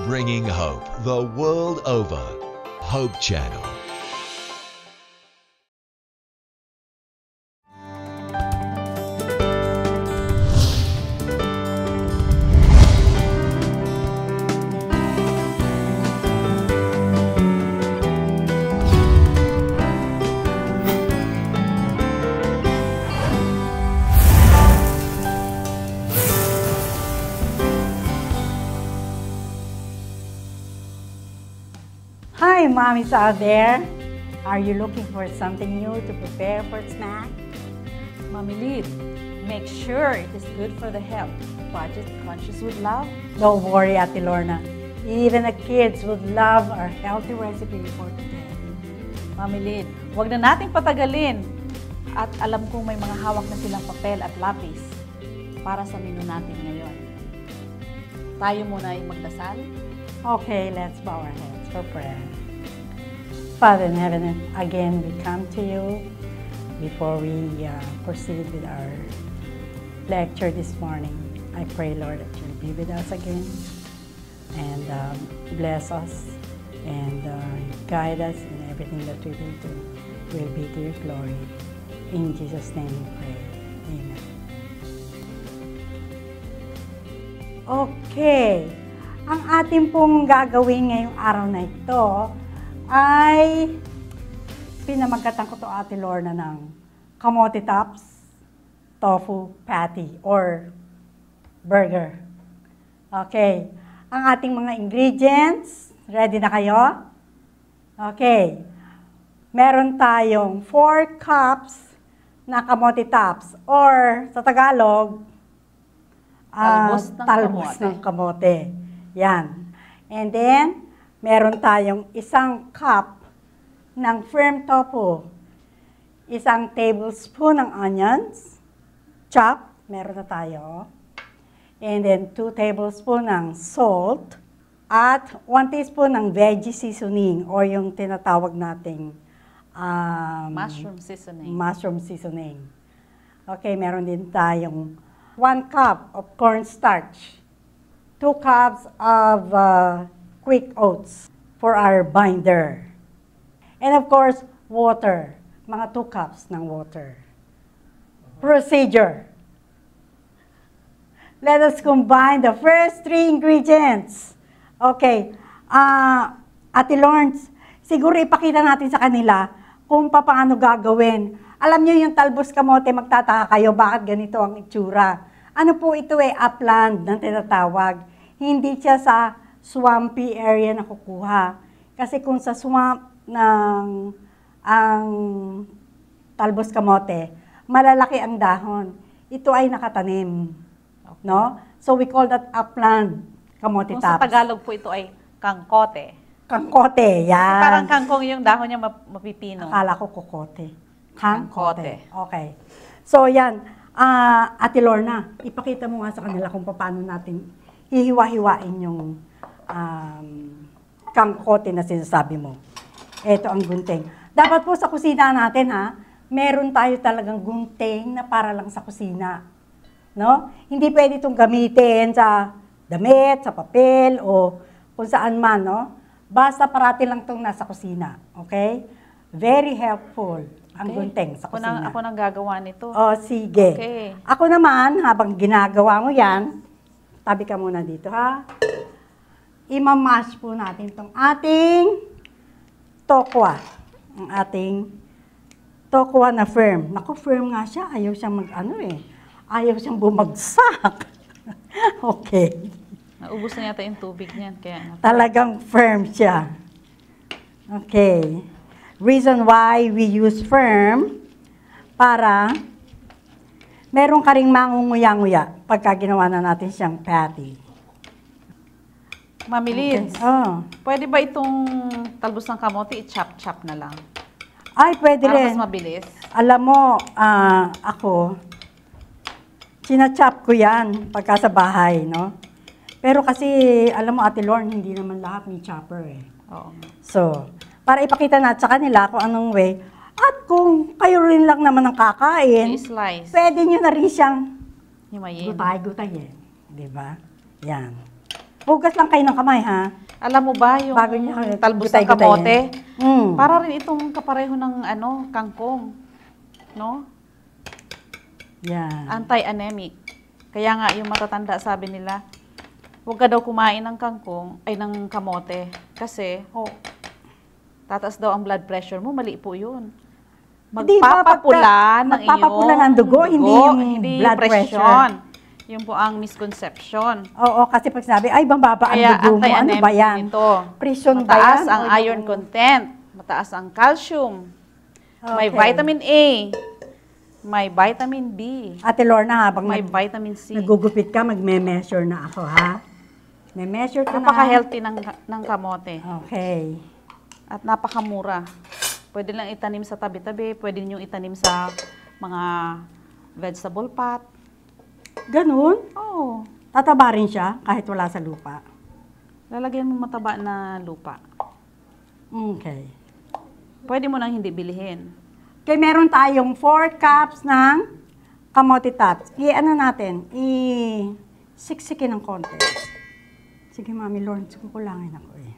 Bringing hope the world over. Hope Channel. Hi, mommies out there. Are you looking for something new to prepare for snack? Mommy Lid, make sure it is good for the health. Budget conscious with love. Don't worry, Ate Lorna. Even the kids would love our healthy recipe for today. Mommy Lid, huwag na nating patagalin. At alam kong may mga hawak na silang papel at lapis para sa menu natin ngayon. Tayo muna ay magdasal. Okay, let's bow our heads for prayer. Father in heaven, again we come to you before we proceed with our lecture this morning. I pray, Lord, that you'll be with us again and bless us and guide us in everything that we will do. Will be to your glory. In Jesus' name we pray. Amen. Okay. Ang ating pong gagawin ngayong araw na ito ay pinamagkatan ko to Ate Lorna ng kamote tops, tofu patty, or burger. Okay. Ang ating mga ingredients, ready na kayo? Okay. Meron tayong 4 cups na kamote tops, or sa Tagalog, talbos ng kamote. Yan. And then, meron tayong 1 cup ng firm tofu, 1 tablespoon ng onions, chop, meron na tayo. And then, 2 tablespoon ng salt, at 1 teaspoon ng veggie seasoning, or yung tinatawag nating mushroom seasoning. Okay, meron din tayong 1 cup of cornstarch, 2 cups of quick oats for our binder. And of course, water. Mga 2 cups ng water. Procedure. Let us combine the first 3 ingredients. Okay. Ate Lawrence, siguro ipakita natin sa kanila kung paano gagawin. Alam niyo yung talbos kamote, magtataka kayo bakit ganito ang itsura. Ano po ito upland ng tinatawag. Hindi siya sa swampy area na kukuha. Kasi kung sa swamp ng ang talbos kamote, malalaki ang dahon. Ito ay nakatanim. Okay. No? So we call that upland kamote tops. Kung sa Tagalog po ito ay kangkote. Kangkote, yan. Parang kangkong yung dahon niya mapipino. Akala ko kokote. Kangkote. Kangkote. Okay. So yan. Ate Lorna, ipakita mo nga sa kanila kung paano natin hihiwa-hiwain yung kangkote na sinasabi mo. Ito ang gunting. Dapat po sa kusina natin, meron tayo talagang gunting na para lang sa kusina. No? Hindi pwede itong gamitin sa damit, sa papel, o kung saan man, no? Basta parati lang itong nasa kusina. Okay? Very helpful ang gunting sa kusina. Ako nang gagawa nito. O, sige. Okay. Ako naman, habang ginagawa mo yan, tabi ka muna dito, ha? Imamash po natin itong ating tokwa. Ang ating tokwa na firm. Naku, firm nga siya. Ayaw siyang ayaw siyang bumagsak. Okay. Naubos na yata yung tubig niyan. Kaya talagang firm siya. Okay. Reason why we use firm, para meron ka ring mangunguya-nguya pagka ginawa na natin siyang patty. Mami Liz, pwede ba itong talbos ng kamote i-chop-chop na lang? Ay, pwede para rin. Mas mabilis. Alam mo, ako, sinachop ko yan pagka sa bahay, no? Pero kasi, alam mo, Ate Lorne, hindi naman lahat may chopper eh. Oo. So, para ipakita natin sa kanila kung anong way, at kung kayo rin lang naman ang kakain, i-slice. pwede nyo na rin siyang Himayin. gutay-gutayin. Diba? Yan. Hugas lang kayo ng kamay, ha? Alam mo ba yung Bago niya, talbos ng gutay-gutay kamote? Mm. Para rin itong kapareho ng kangkong. No? Yan. Anti-anemic. Kaya nga, yung matatanda sabi nila, huwag ka daw kumain ng ng kamote. Kasi, tataas daw ang blood pressure mo, mali po yun. Magpapapula ng magpapapula ng dugo, hindi yung blood pressure. Yun po ang misconception. Oo, kasi pag sinabi, ay, bambaba ang Kaya dugo mo, ano ba yan? ito. Prison ba Mataas yan? ang iron content, mataas ang calcium, may vitamin A, may vitamin B, Ate Lorna, habang may vitamin C. nagugupit ka, magme-measure na ako, ha? May-measure ka na. Napaka-healthy ng kamote. Okay. At napakamura. Pwede lang itanim sa tabi-tabi, pwede niyo itanim sa mga vegetable pot. Ganun? Oh, Tataba rin siya kahit wala sa lupa. lalagyan mo mataba na lupa. Okay. Pwede mo nang hindi bilihin. Okay, meron tayong 4 cups ng kamote tops. I-ano natin? I-siksikin ng konti. Sige, Mami Lawrence, kukulangin ako eh.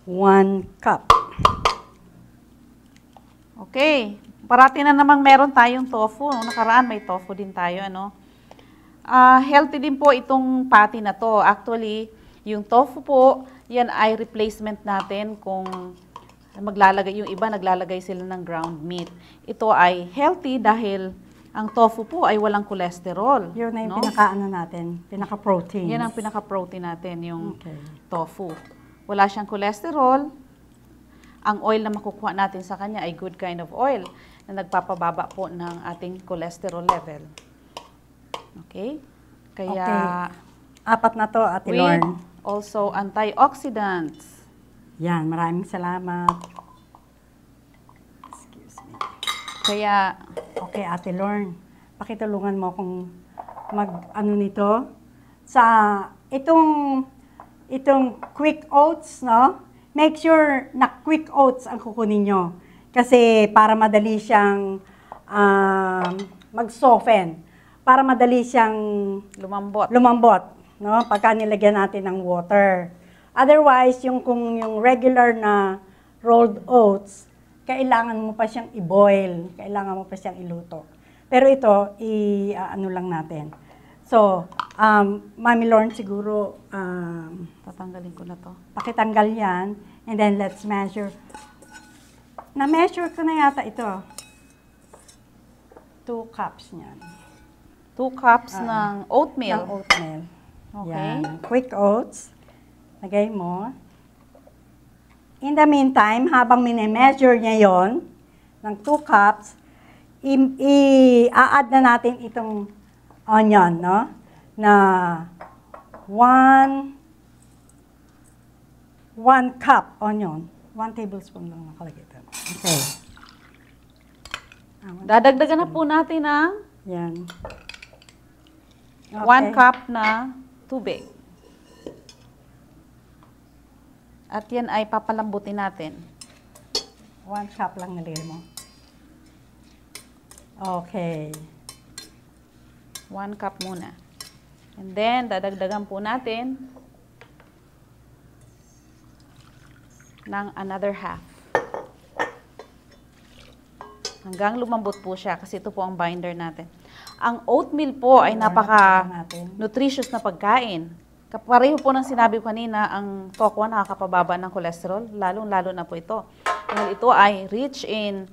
1 cup. Okay. Parati na namang meron tayong tofu. Nung nakaraan may tofu din tayo, ano? Healthy din po itong patty na to. Actually, yung tofu po, yan ay replacement natin kung maglalagay, yung iba naglalagay sila ng ground meat. Ito ay healthy dahil ang tofu po ay walang cholesterol. Yun na yung no? pinaka-ano natin, pinaka-protein. Yan ang pinaka-protein natin, yung Okay. tofu. Wala siyang cholesterol. Ang oil na makukuha natin sa kanya ay good kind of oil na nagpapababa po ng ating cholesterol level. Okay? Kaya, Apat na to, Ate with Lorne. also antioxidants. Yan, maraming salamat. Excuse me. Kaya, Okay, Ate Lorne, pakitulungan mo kung mag-ano nito. Sa itong quick oats, no? Make sure na quick oats ang kukunin nyo. Kasi para madali siyang mag-soften. Para madali siyang lumambot, no? Pagka nilagyan natin ng water. Otherwise, kung yung regular na rolled oats, kailangan mo pa siyang i-boil, kailangan mo pa siyang iluto. Pero ito, ano lang natin. So, Mami Lorne, siguro, tatanggalin ko na to. pakitanggal yan, and then let's measure. Na-measure ko na yata ito. 2 cups niyan. 2 cups ng oatmeal. Ng oatmeal. Okay. Yan. Quick oats. Lagay mo. In the meantime, habang mini-measure niya yon ng 2 cups, i-add na natin itong onion, no? Na 1 cup onion. 1 tablespoon lang nakalagay ito. Okay. Dadagdagan na po natin ang Yan. 1 cup na tubig. At yan ay papalambutin natin. 1 cup lang nilagay mo. Okay. 1 cup muna. And then, dadagdagan po natin ng another half. Hanggang lumambot po siya kasi ito po ang binder natin. Ang oatmeal po ay napaka-nutritious na pagkain. Pareho po ng sinabi ko kanina, ang tokwa nakakapababa ng cholesterol, lalong-lalo na po ito. Dahil ito ay rich in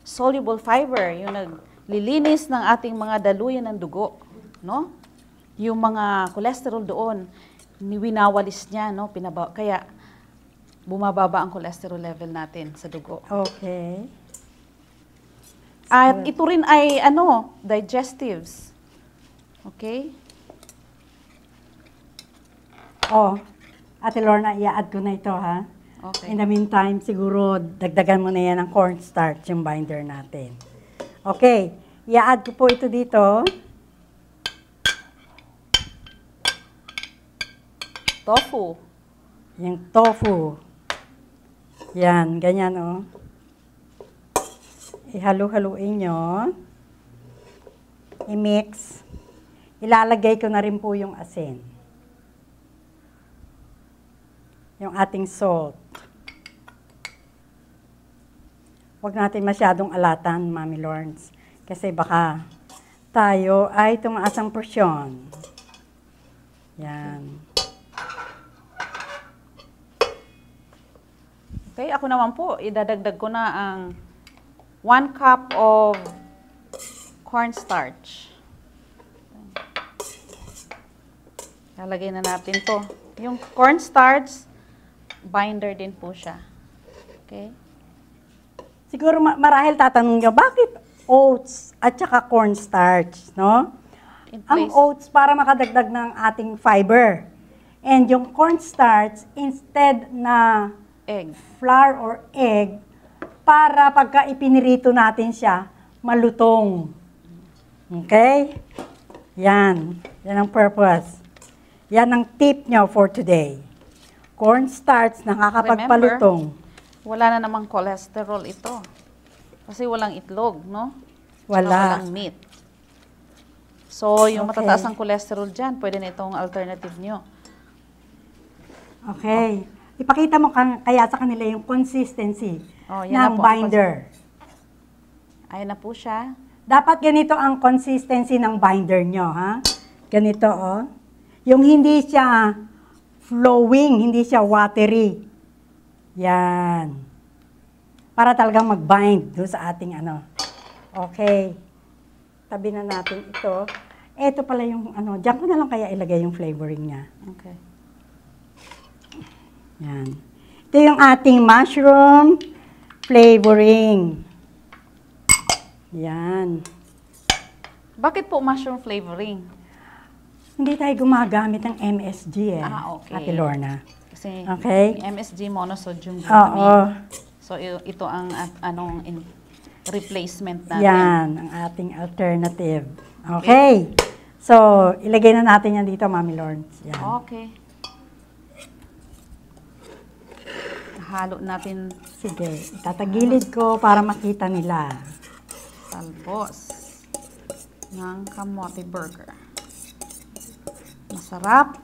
soluble fiber, yung naglilinis ng ating mga daluyan ng dugo. No? Yung mga cholesterol doon, winawalis niya, no? Kaya bumababa ang cholesterol level natin sa dugo. Okay. At ito rin ay digestives. Okay? Oh, Ate Lorna, i-add ko na ito, ha? Okay. In the meantime, siguro dagdagan mo na yan ng cornstarch, yung binder natin. Okay, i-add ko po ito dito. Tofu. Yung tofu. Yan, ganyan, oh. Ihalo-haluin nyo. I-mix. Ilalagay ko na rin po yung asin. yung ating salt. Huwag natin masyadong alatan, Mami Lawrence. Kasi baka tayo ay tumaas ang porsyon. Yan. Okay, ako naman po, idadagdag ko na ang 1 cup of cornstarch. Lalagay na natin to. Yung cornstarch, binder din po siya. Okay? Siguro marahil tatanong nyo, bakit oats at saka cornstarch, no? Ang oats para makadagdag ng ating fiber. And yung cornstarch, instead na Egg. flour or egg, para pagka ipinirito natin siya, malutong. Okay? Yan. Yan ang purpose. Yan ang tip nyo for today. Cornstarch, nakakapagpalutong. Wala na namang cholesterol ito. Kasi walang itlog, no? Wala. Walang meat. So, yung Okay. matataas ang cholesterol dyan, pwede na itong alternative nyo. Okay. Ipakita mo kaya sa kanila yung consistency Oh, yan na ng po ang binder. Ayan na po siya. Dapat ganito ang consistency ng binder nyo, ha? Ganito, oh. Yung hindi siya flowing, hindi siya watery. Yan. Para talagang mag-bind doon sa ating ano. Okay. Tabi na natin ito. Ito pala yung ano, diyan ko na lang kaya ilagay yung flavoring niya. Okay. Yan. Ito yung ating mushroom flavoring. Yan. Bakit po mushroom flavoring? Hindi tayo gumagamit ng MSG eh. Ah, okay. Ate Lorna. Kasi Okay. MSG, monosodium Oo. glutamate. So, ito ang replacement natin. Yan, ang ating alternative. Okay. So, ilagay na natin yan dito, Mami Lawrence. Yan. Okay. Halo natin Sige, itatagilid ko para makita nila. talbos ng kamote burger. Masarap.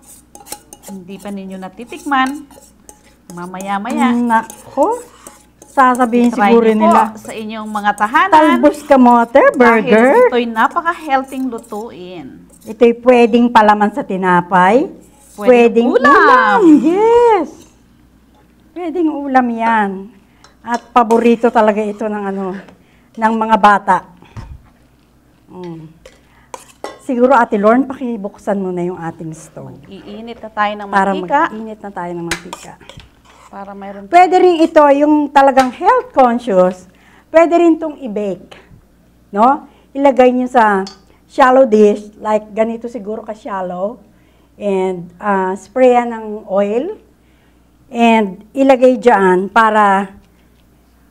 Hindi pa ninyo natitikman. Mamaya-maya. Nako, sasabihin Try siguro niyo po nila, sa inyong mga tahanan. talbos kamote Dahil burger. ito'y napaka-healthy lutuin. Ito'y pwedeng palaman sa tinapay. Pwedeng ulam. ulam. Yes. Pwedeng ulam yan. At paborito talaga ito ng ng mga bata. Siguro, Ate Lorne, pakibuksan mo na yung ating stove. Iinit na tayo ng Para mantika. mag-init na tayo ng mantika. Para mayroon Pwede rin ito, yung talagang health conscious, pwede rin itong i-bake. No? Ilagay nyo sa shallow dish, like ganito siguro ka-shallow, and sprayan ng oil, and ilagay dyan para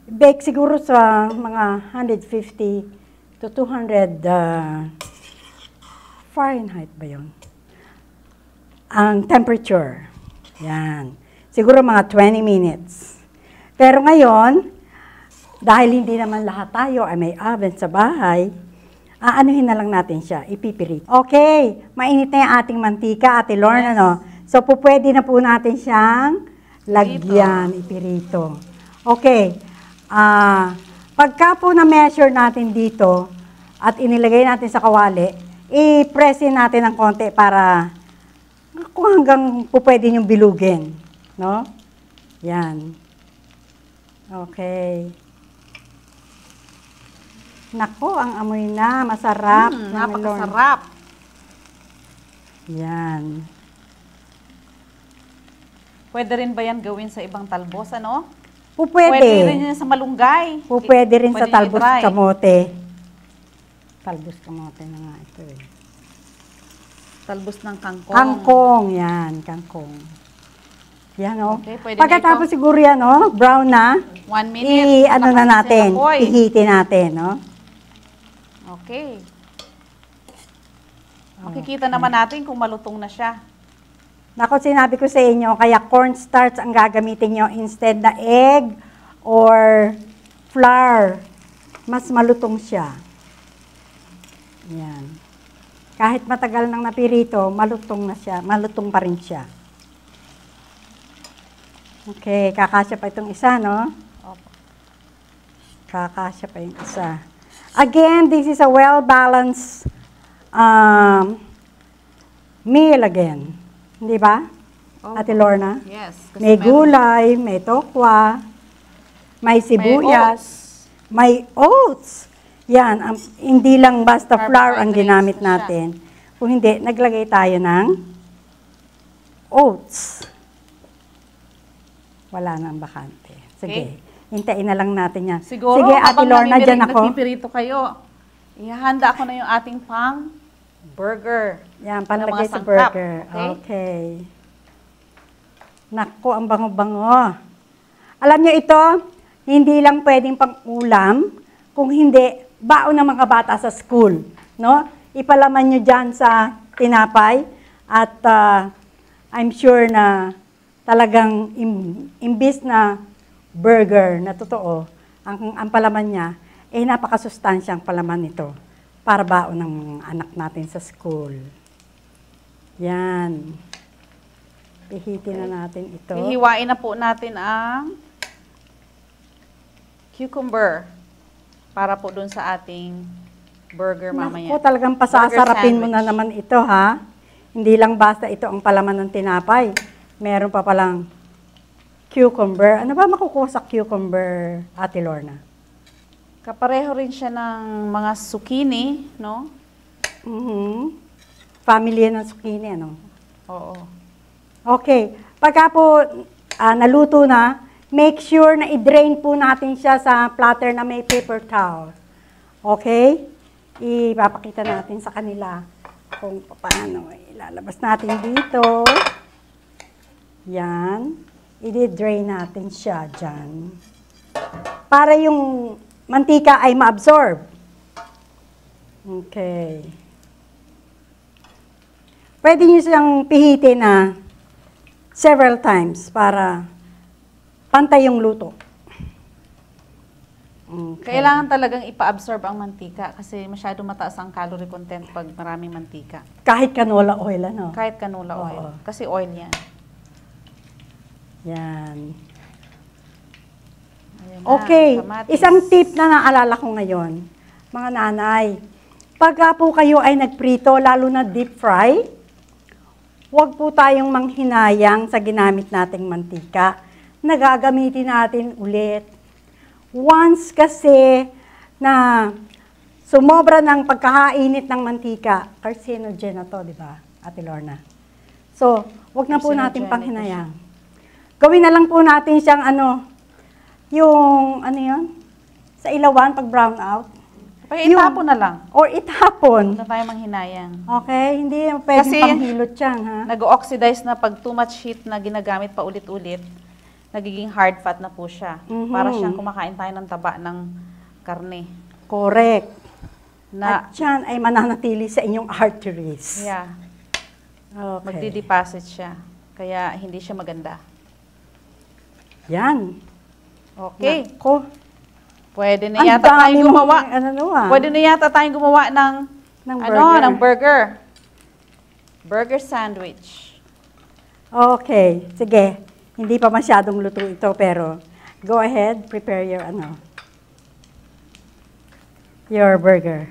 bake siguro sa mga 150 to 200 Fahrenheit ba yun? Ang temperature. Yan. Siguro mga 20 minutes. Pero ngayon, dahil hindi naman lahat tayo ay may oven sa bahay, aanuhin na lang natin siya, ipipirit. Okay, mainit na yung ating mantika, Ate Lorna, no? So, pwede na po natin siyang lagyan, ipirito. Okay, pagka po na-measure natin dito at inilagay natin sa kawali, i-pressin natin ng konti para kung hanggang po pwede niyong bilugin. No? Yan. Okay. Nako, ang amoy na. Masarap. napakasarap. Yan. Pwede rin ba yan gawin sa ibang talbos, ano? Pwede. Pwede rin yan sa malunggay. Pwede rin sa Pwede talbos i-try. kamote. Talbos kamote na nga ito eh. Talbos ng kangkong. Kangkong, yan. Kangkong. Yan, o. Okay, pwede Pagkatapos na ito. siguro yan, o. Brown na. 1 minute. Ano na natin. Apoy. Ihitin natin, no? Okay. Makikita naman natin kung malutong na siya. Nako, sinabi ko sa inyo, kaya cornstarch ang gagamitin nyo instead na egg or flour. Mas malutong siya. Yan. Kahit matagal nang napirito, malutong na siya. Malutong pa rin siya. Okay, kakasya pa itong isa, no? Opo. Kakasya pa yung isa. Again, this is a well-balanced meal again. Hindi ba? Opo. Ate Lorna? Yes. May gulay, may tokwa, may sibuyas, may oats. Yan, hindi lang basta flour ang ginamit Carbohydrates na natin. Kung hindi, naglagay tayo ng oats. Wala nang bakante. Sige, hintayin na lang natin yan. Siguro, Sige, Ate Lorna, dyan ako. nagpipirito kayo, ihahanda ko na yung ating pang burger. Yan, ng panlagay mga sa sangkap. burger. Okay? Okay. Naku, ang bango-bango. Alam niyo ito, hindi lang pwedeng pang-ulam, kung hindi, baon ng mga bata sa school. No? Ipalaman nyo dyan sa tinapay at I'm sure na talagang imbis na burger na totoo, ang palaman niya, napakasustansyang palaman nito para baon ng mga anak natin sa school. Yan. Pihitin na natin ito. Hihiwain na po natin ang cucumber para po dun sa ating burger mamaya. Naku, talagang pasasarapin mo na naman ito, ha? Hindi lang basta ito ang palaman ng tinapay. Meron pa palang cucumber. Ano ba makukuha sa cucumber, Ate Lorna? Kapareho rin siya ng mga zucchini, no? Family ng zucchini, ano? Oo. Okay. Pagka po naluto na, make sure na i-drain po natin siya sa platter na may paper towel. Okay? Ipapakita natin sa kanila kung paano. Ilalabas natin dito. Yan. I-drain natin siya dyan. Para yung mantika ay ma-absorb. Okay. Pwede nyo siyang pihitin na several times para pantay yung luto. Okay. Kailangan talagang ipa-absorb ang mantika kasi masyado mataas ang calorie content pag maraming mantika. Kahit canola oil, ano? Kahit canola oil. Oo. Kasi oil yan. Yan. Ayan na, Okay. kamatis. Isang tip na naalala ko ngayon, mga nanay. Pagka po kayo ay nagprito, lalo na deep fry, huwag po tayong manghinayang sa ginamit nating mantika. Nagagamitin natin ulit. Once kasi na sumobra ng pagkakainit ng mantika, carcinogen na to, di ba, Ate Lorna? So, wag na po natin Carcinogenic panghinayang. Gawin na lang po natin siyang yung sa ilawan pag brown out. Kaya itapon na lang. Or itapon. Huwag na tayo manghinayang. Okay? Hindi pwedeng Kasi panghilot yan, ha? Nag-oxidize na pag too much heat na ginagamit pa ulit-ulit, nagiging hard fat na po siya. Para siyang kumakain tayo ng taba ng karne. Correct. Na, At yan ay mananatili sa inyong arteries. yeah, Okay. magdi-deposit siya. Kaya hindi siya maganda. Yan. Okay. Nako. Pwede na Ang yata dami tayong gumawa. Pwede Pwede na yata tayong gumawa ng ng burger. Burger sandwich. Okay. Sige. Hindi pa masyadong luto ito, pero go ahead, prepare your burger.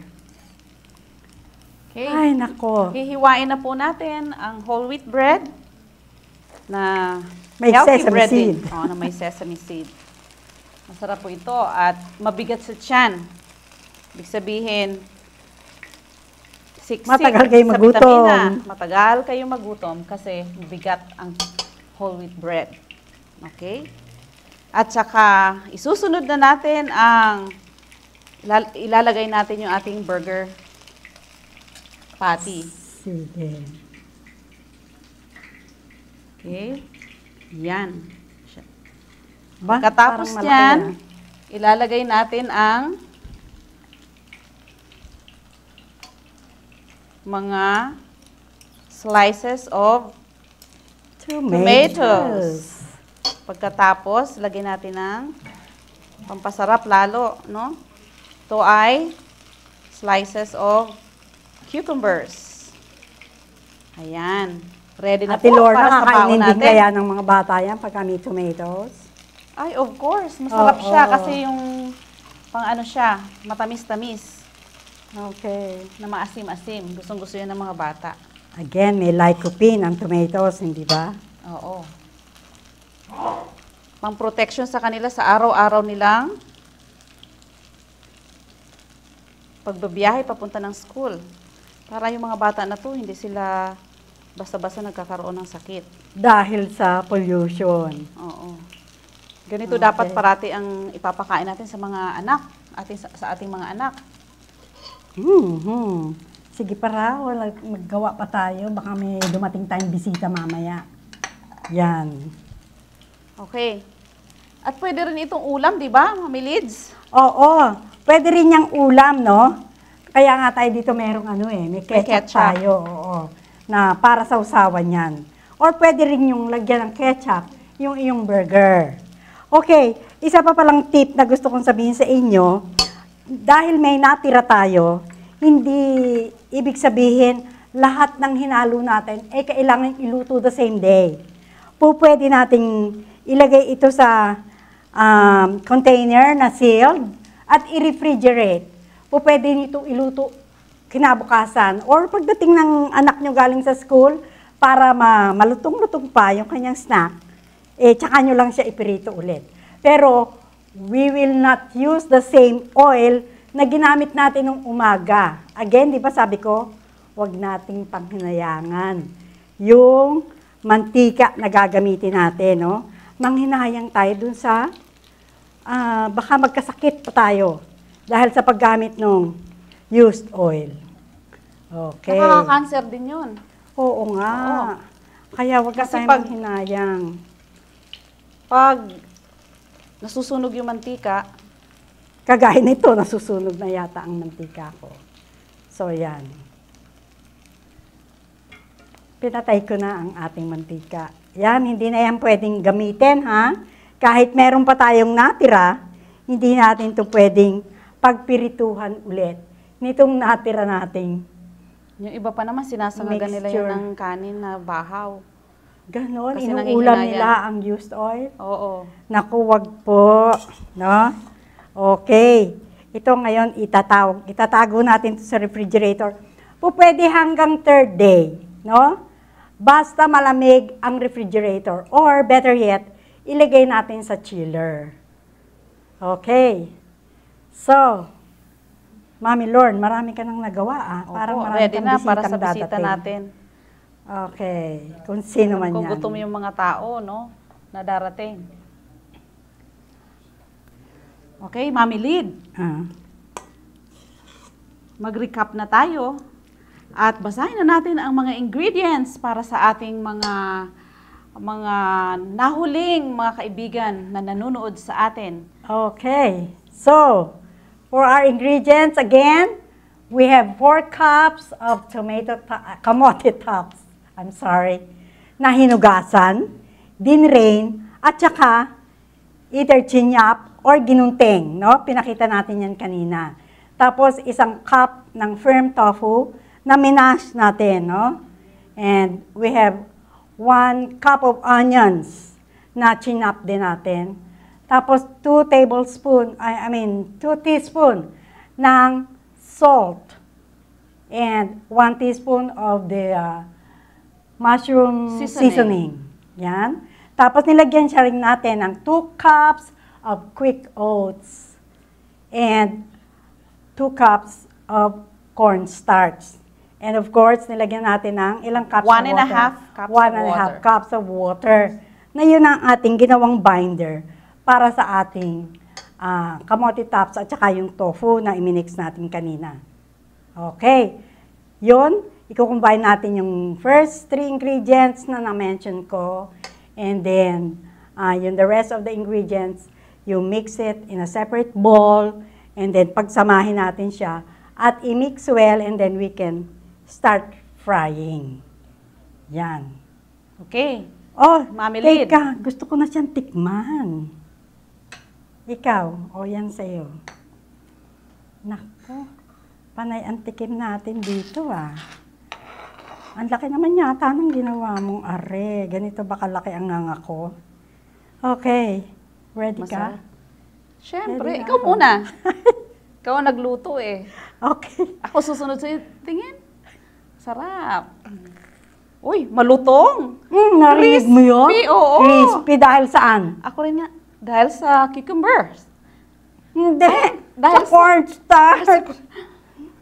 Okay. Ay, nako. Hihiwain na po natin ang whole wheat bread na May healthy sesame bread seed. din. Oo, na may sesame seed. Masarap po ito at mabigat sa tiyan. Ibig sabihin, siksik Matagal kayo sa magutom. vitamina. Matagal kayo magutom kasi bigat ang whole wheat bread. Okay? At saka, isusunod na natin ang ilalagay natin yung ating burger patty. Sige. Okay? Yan. Ba, Katapos parang malaki, yan, ah. ilalagay natin ang mga slices of tomatoes. Pagkatapos, lagyan natin ng pampasarap lalo, no? Ito ay slices of cucumbers. Ayan. Ready na Ate po Lorna, para sa baon nakakainin din natin. kaya ng mga bata yan pag kami tomatoes? Ay, of course. Masarap Oo. siya kasi yung pang ano siya, matamis-tamis Okay. na maasim-asim. Gustong-gusto yan ng mga bata. Again, may lycopene ang tomatoes, hindi ba? Oo. Pang protection sa kanila sa araw-araw nilang pagbabiyahe papunta ng school. Para yung mga bata na to, hindi sila basta-basta nagkakaroon ng sakit. Dahil sa pollution. Oo. Ganito Okay. dapat parati ang ipapakain natin sa mga anak, sa ating mga anak. Sige para, wala, maggawa pa tayo. Baka may dumating tayong bisita mamaya. Yan. Okay. At pwede rin itong ulam, di ba, Mami Lids? Oo, pwede rin niyang ulam, no? Kaya nga tayo dito merong may ketchup, ketchup. tayo. Oo, na para sa usawan yan. Or pwede rin yung lagyan ng ketchup, yung iyong burger. Okay, isa pa palang tip na gusto kong sabihin sa inyo, dahil may natira tayo, hindi ibig sabihin lahat ng hinalo natin ay kailangan iluto the same day. Pwede nating ilagay ito sa container na sealed at i-refrigerate. Pwede nito iluto kinabukasan or pagdating ng anak nyo galing sa school para malutong-lutong pa yung kanyang snack, tsaka nyo lang siya ipirito ulit. Pero we will not use the same oil na ginamit natin nung umaga. Again, di ba sabi ko, huwag nating panghinayangan yung mantika na gagamitin natin, no? Manghinayang tayo dun sa, baka magkasakit pa tayo dahil sa paggamit ng used oil. Okay. Nakaka-cancer din yun. Oo nga. Oo. Kaya huwag ka Kasi tayong pag- manghinayang. Pag nasusunog yung mantika, Kagaya nito, nasusunog na yata ang mantika ko. So, yan. Pinatay ko na ang ating mantika. Yan, hindi na yan pwedeng gamitin, ha? Kahit meron pa tayong natira, hindi natin ito pwedeng pagpirituhan ulit. Nitong natira nating yung iba pa naman sinasangagan nila yun Mixture. ng kanin na bahaw. ganon, Kasi inuulam nanghihinayang. nila ang used oil. Oo. Naku, wag po. No? Okay. Ito ngayon, itatago natin ito sa refrigerator. Pwede hanggang third day. No? Basta malamig ang refrigerator. Or better yet, ilagay natin sa chiller. Okay. So, Mami Lorne, marami ka nang nagawa. Parang Opo, marami ready kang na para sa bisitang bisita dadating. natin. Okay. Kung sino man Kung yan. gutom yung mga tao, no, na darating. Okay, Mami Lid, Ah. mag-recap na tayo at basahin na natin ang mga ingredients para sa ating mga nahuling mga kaibigan na nanonood sa atin. Okay. So, for our ingredients, again, we have 4 cups of kamote tops, na hinugasan, dinrain, at saka either chinyap or ginunting, no? Pinakita natin yan kanina. Tapos, 1 cup ng firm tofu na minash natin, no? And we have 1 cup of onions na chinap din natin. Tapos, 2 teaspoon ng salt. And 1 teaspoon of the mushroom seasoning. Yan. Tapos, nilagyan siya rin natin ng 2 cups of quick oats. And 2 cups of cornstarch. And of course, nilagyan natin ng ilang cups One of and a water? half cups One of and a half water. cups of water. Na yun ang ating ginawang binder para sa ating kamote tops at saka yung tofu na iminix natin kanina. Okay. Yun, i-combine natin yung first 3 ingredients na na-mention ko. And then, the rest of the ingredients, you mix it in a separate bowl. And then, pagsamahin natin siya at i-mix well and then we can start frying. Yan. Okay. Oh, Mami Lid. teka, gusto ko na siyang tikman. Ikaw, yan sa'yo. Nako, panay ang tikim natin dito Ang laki naman yata ng ginawa mong are. Ganito ba kalaki ang nganga ko? Okay. Ready ka? Masarap. Siyempre, Ready na ikaw ako. muna. Ikaw ang nagluto eh. Okay. Ako susunod sa'yo. Tingin. Sarap. Uy, malutong. Narinig mo yun? Crispy, oo. Crispy dahil saan? Ako rin nga. Dahil sa cucumbers. Hindi. dahil sa cornstarch.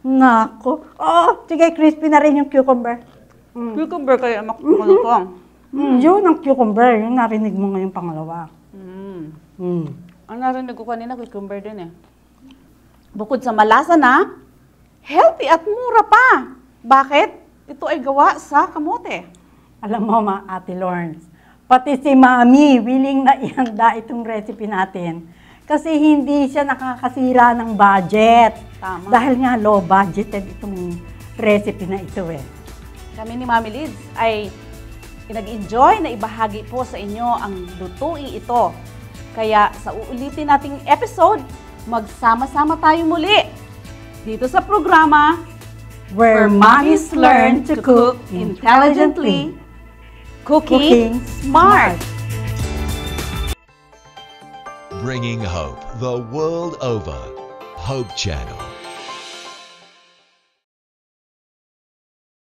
Nako. Oh, sige, crispy na rin yung cucumber. Cucumber kaya malutong. Yun ang cucumber. Yung narinig mo ngayong pangalawa. Ang narinig ko kanina, cucumber din eh. Bukod sa malasa na, healthy at mura pa. Bakit? Ito ay gawa sa kamote. Alam mo, Ate Lawrence, pati si Mami willing na ihanda itong recipe natin. Kasi hindi siya nakakasira ng budget. Tama. Dahil nga low budgeted itong recipe na ito eh. Kami ni Mami Lids ay nag-enjoy na ibahagi po sa inyo ang lutuing ito. Kaya sa uulitin nating episode, magsama-sama tayo muli dito sa programa Where mommies learn to cook intelligently, Cooking Smart. Bringing hope the world over. Hope Channel.